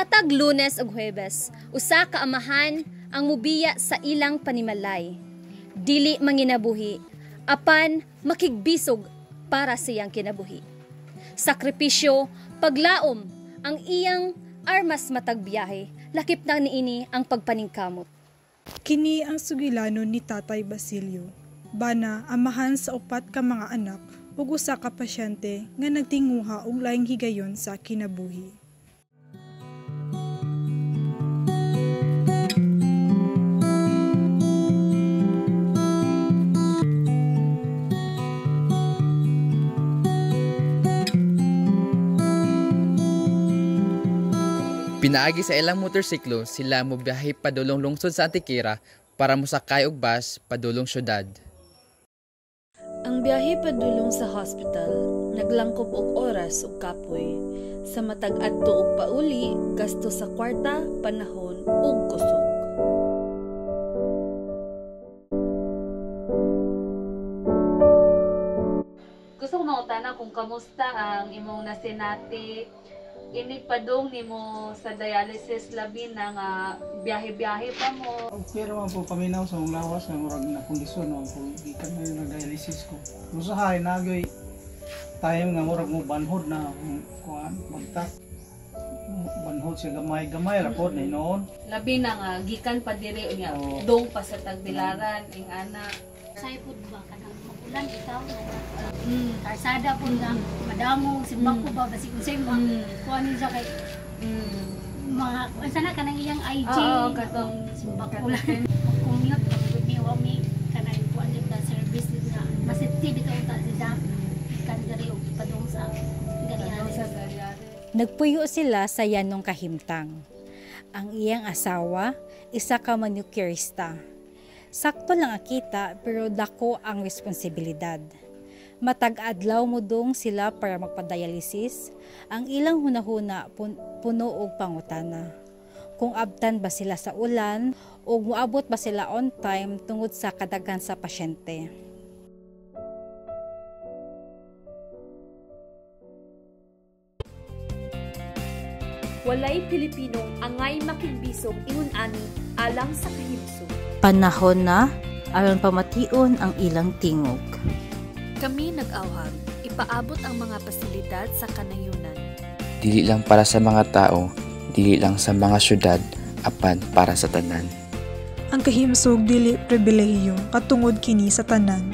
Matag Lunes ug Huwebes, usa ka amahan ang mubiya sa ilang panimalay. Dili manginabuhi, apan makigbisog para siyang kinabuhi. Sakripisyo, paglaom ang iyang armas matag biyahe, lakip na niini ang pagpaningkamot. Kini ang sugilanon ni Tatay Basilio. Bana amahan sa upat ka mga anak ug usa ka pasyente nga nagtinguha og laing higayon sa kinabuhi. Pinaagi sa ilang motorsiklo sila mobiyahe padulong lungsod sa Antiquera para mosakay og bus padulong syudad. Ang biyahe padulong sa hospital naglangkob og oras ug kapoy. Sa matag adto og pauli, gasto sa kwarta, panahon ug kusog. Gusto ko mangutana kung kamusta ang imong nasinati ini padung nimo sa dialysis labi na nga biyahe-biyahe pa mo. Pero man po paminaw sa mong lawas nga murag na kondisyon no kung gikan na yung dialysis ko. Usahay nagyoy time nga murag mo banhod na kuan magtak. Banhod siya gamay-gamay ra pod na noon. Labi na nga gikan pa diri unya dong pa sa Tagbilaran ing ana. Say pud ba kanang magulan bitaw na. Karsada pud lang madamo simbang ko ba basi unsay mo kuan sa kay mga sana kanang iyang IG. Oo, katong simbang ko lang. Commute pud ni wami kanang kuan sa service na masiti bitaw ta sa kan diri og padung sa garihan. Nagpuyo sila sa yanong kahimtang. Ang iyang asawa, isa ka manukurista. Sakto lang akita pero dako ang responsibilidad. Matag adlaw mudong sila para magpadialysis, ang ilang hunahuna puno og pangutana. Kung abtan ba sila sa ulan o moabot ba sila on time tungod sa kadaghan sa pasyente. Walay Pilipino angay makigbisog ingon ani alang sa kahimsog. Panahon na aron pamation ang ilang tingog. Kami nag-awhag, ipaabot ang mga pasilidad sa kanayunan. Dili lang para sa mga tao, dili lang sa mga syudad, apan para sa tanan. Ang kahimsog dili pribilehiyo katungod kini sa tanan.